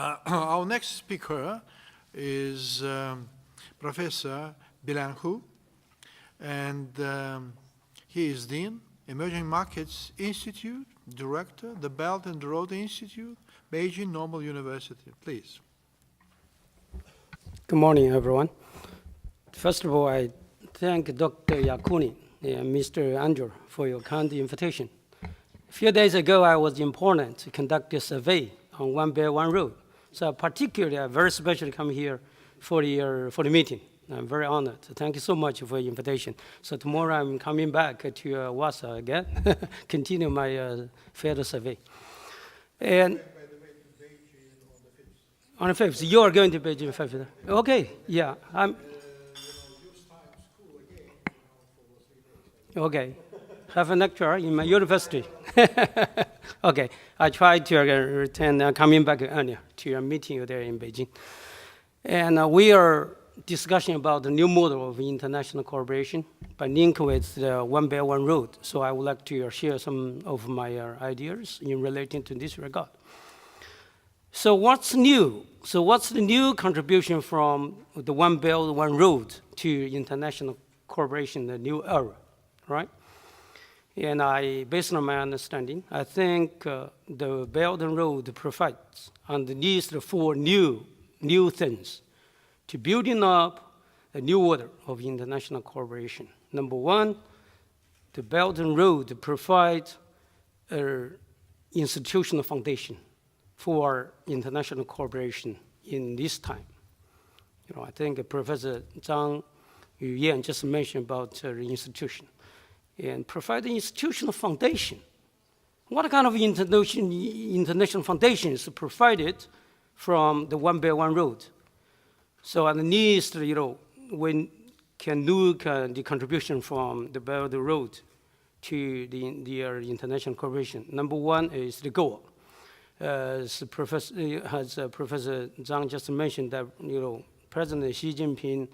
Our next speaker is Professor Biliang, and he is Dean, Emerging Markets Institute, Director, the Belt and Road Institute, Beijing Normal University. Please. Good morning, everyone. First of all, I thank Dr. Yakuni and Mr. Andrew for your kind invitation. A few days ago, I was in Poland to conduct a survey on One Belt, One Road. So particularly, I very specially come here for the meeting. I'm very honored. Thank you so much for your invitation. So tomorrow, I'm coming back to Warsaw again, continue my field survey. And on the 5th, you are going to Beijing 5th. Okay, yeah. Okay, have a lecture in my university. Okay, I tried to return, coming back earlier to your meeting there in Beijing. And we are discussing about the new model of international cooperation by link with the One Belt, One Road. So I would like to share some of my ideas in relating to this regard. So what's new? So what's the new contribution from the One Belt, One Road to international cooperation, the new era, right? And based on my understanding, I think the Belt and Road provides underneath the four new things to building up a new order of international cooperation. Number one, the Belt and Road provide an institutional foundation for international cooperation in this time. You know, I think Professor Zhang Yuyan just mentioned about the institution. And provide the institutional foundation. What kind of international foundation is provided from the One Belt, One Road? So underneath, we can look the contribution from the Belt and Road to the international cooperation. Number one is the goal. As Professor Zhang just mentioned that, President Xi Jinping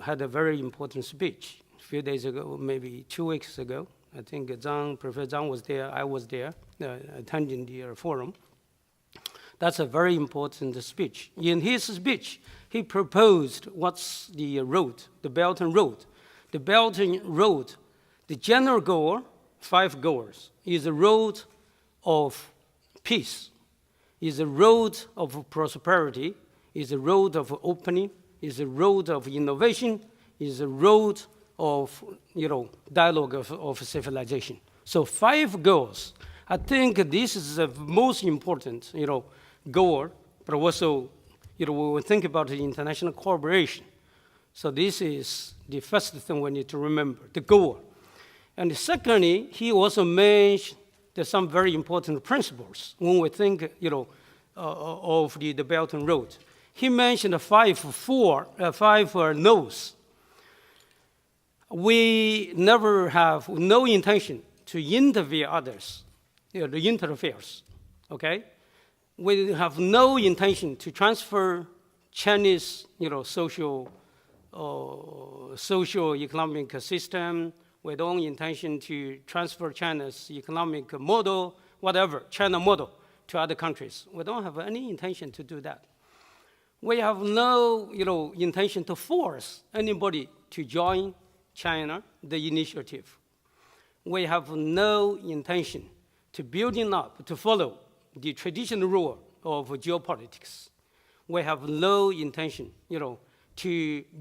had a very important speech a few days ago, maybe 2 weeks ago. I think Professor Zhang was there, I was there, attending the forum. That's a very important speech. In his speech, he proposed what's the road, the Belt and Road. The Belt and Road, the general goal, 5 goals, is a road of peace, is a road of prosperity, is a road of opening, is a road of innovation, is a road of dialogue of civilization. So 5 goals. I think this is the most important goal, but also we will think about the international cooperation. So this is the first thing we need to remember, the goal. And secondly, he also mentioned there's some very important principles when we think of the Belt and Road. He mentioned 5 no's. We never have no intention to interview others, the interferes, okay? We have no intention to transfer Chinese, socio-economic system. We don't intention to transfer China's economic model, whatever, China model, to other countries. We don't have any intention to do that. We have no, intention to force anybody to join China, the initiative. We have no intention to building up, to follow the traditional rule of geopolitics. We have no intention, to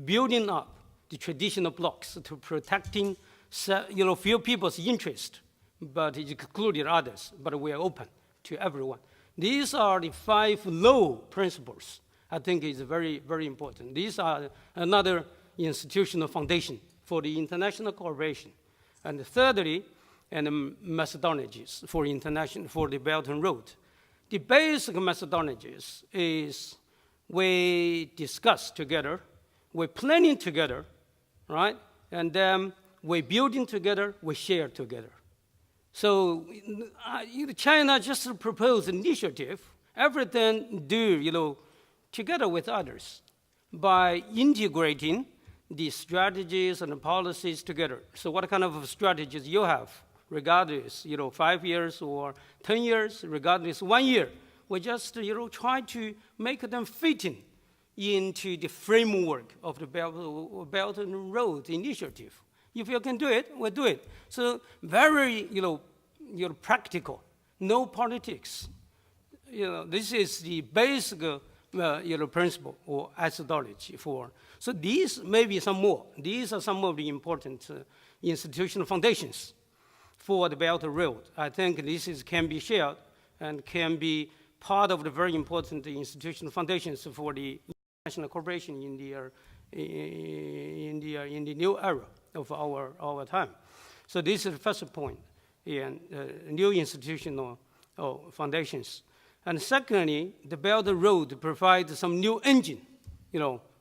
building up the traditional blocks, to protecting, few people's interest, but excluding others, but we are open to everyone. These are the 5 law principles. I think is very, very important. These are another institutional foundation for the international cooperation. And thirdly, and methodologies for the Belt and Road. The basic methodologies is we discuss together, we're planning together, right? And then we're building together, we share together. So China just proposed an initiative, everything do, together with others by integrating the strategies and the policies together. So what kind of strategies you have, regardless, 5 years or 10 years, regardless 1 year, We just, try to make them fitting into the framework of the Belt and Road Initiative. If you can do it, we'll do it. So very, practical, no politics. This is the basic, principle or methodology for. So these may be some more. These are some of the important institutional foundations for the Belt and Road. I think this can be shared and can be part of the very important institutional foundations for the international cooperation in the new era of our time. So this is the first point, in new institutional foundations. And secondly, the Belt and Road provides some new engine,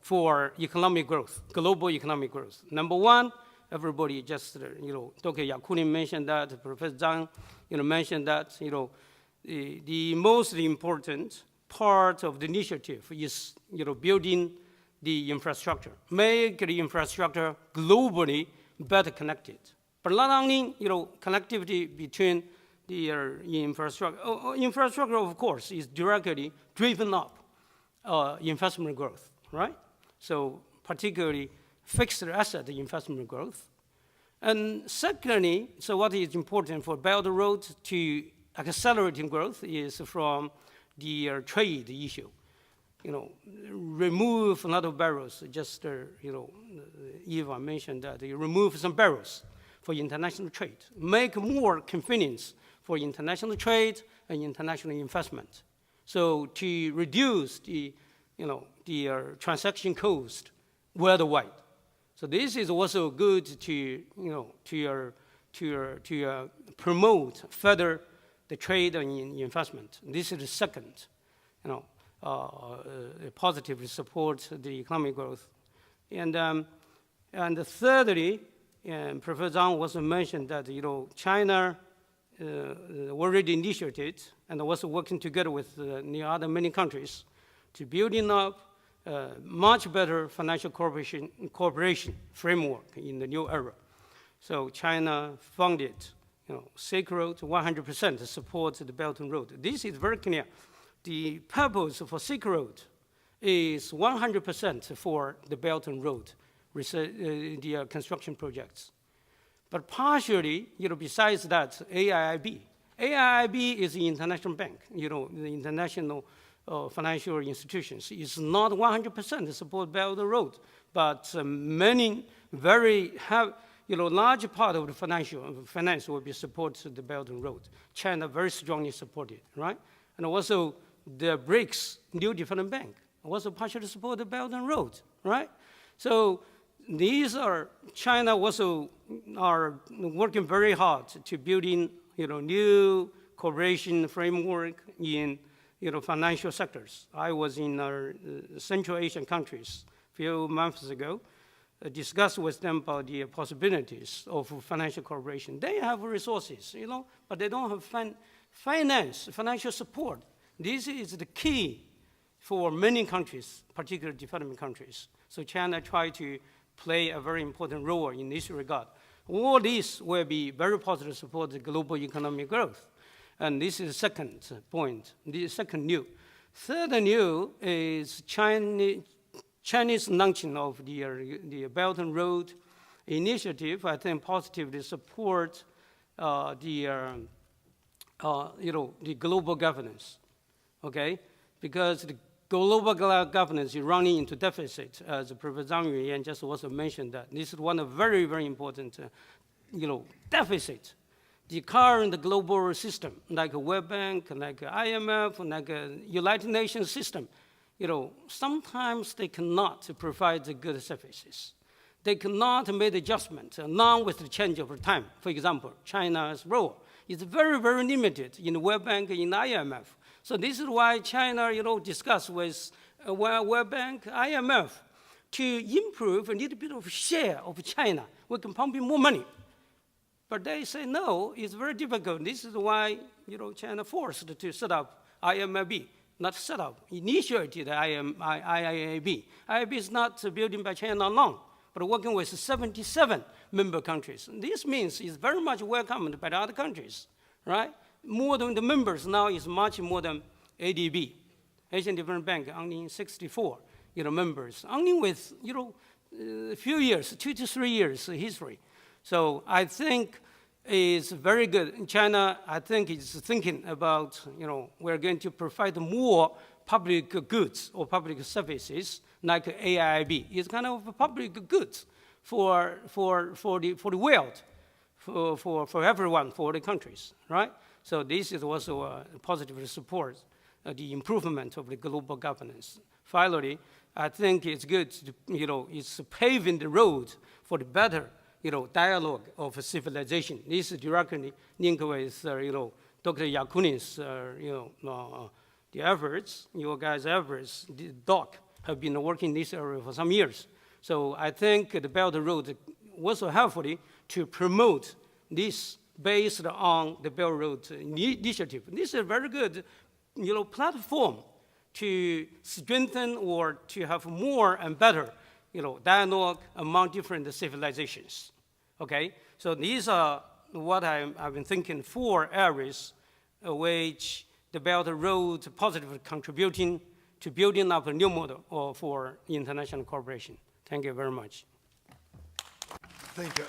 for economic growth, global economic growth. Number one, everybody just, Dr. Yakunin mentioned that, Professor Zhang, mentioned that, the most important part of the initiative is, building the infrastructure, make the infrastructure globally better connected. But not only, connectivity between the infrastructure. Infrastructure, of course, is directly driven up investment growth, right? So particularly fixed asset investment growth. And secondly, so what is important for Belt and Road to accelerating growth is from the trade issue. Remove a lot of barriers. Just, Eva mentioned that you remove some barriers for international trade. Make more convenience for international trade and international investment. So to reduce the transaction cost worldwide. So this is also good to promote further the trade and investment. This is the second, positively support the economic growth. And thirdly, Professor Zhang also mentioned that China already initiated and was working together with the other many countries to building up much better financial cooperation framework in the new era. So China funded, Silk Road 100% to support the Belt and Road. This is very clear. The purpose for Silk Road is 100% for the Belt and Road, the construction projects. But partially, besides that, AIIB is the international bank, the international financial institutions. It's not 100% to support Belt and Road, but many very large part of the finance will be supported the Belt and Road. China very strongly supported, right? And also the BRICS, New Development Bank, also partially support the Belt and Road, right? So these are, China also are working very hard to building, new cooperation framework in, financial sectors. I was in our Central Asian countries a few months ago, discussed with them about the possibilities of financial cooperation. They have resources, but they don't have financial support. This is the key for many countries, particularly developing countries. So China tried to play a very important role in this regard. All this will be very positive support the global economic growth. And this is the second point, the second new. Third new is Chinese launching of the Belt and Road Initiative. I think positively support the global governance, okay? Because the global governance is running into deficit, as Professor Zhang Yuyan just also mentioned that. This is one of very, very important, deficit. The current global system, like a World Bank, like IMF, like a United Nations system, sometimes they cannot provide the good services. They cannot make adjustments along with the change over time. For example, China's role is very, very limited in the World Bank and in IMF. So this is why China, discuss with World Bank, IMF, to improve a little bit of share of China. We can pump in more money. But they say, no, it's very difficult. This is why, China forced to set up IMIB, not set up, initiated IIIB. IIB is not built by China alone, but working with 77 member countries. This means it's very much welcomed by the other countries, right? More than the members now is much more than ADB, Asian Development Bank, only 64, members, only with, a few years, 2 to 3 years history. So I think it's very good. In China, I think it's thinking about, we're going to provide more public goods or public services like AIIB. It's kind of public goods for the world, for everyone, for the countries, right? So this is also a positive support the improvement of the global governance. Finally, I think it's good, it's paving the road for the better, dialogue of civilization. This is directly linked with, Dr. Yakunin's, the efforts, your guys' efforts. The doc have been working in this area for some years. So I think the Belt and Road was helpful to promote this based on the Belt and Road initiative. This is a very good, platform to strengthen or to have more and better, dialogue among different civilizations. Okay, so these are what I've been thinking 4 areas which the Belt and Road positively contributing to building up a new model for international cooperation. Thank you very much. Thank you.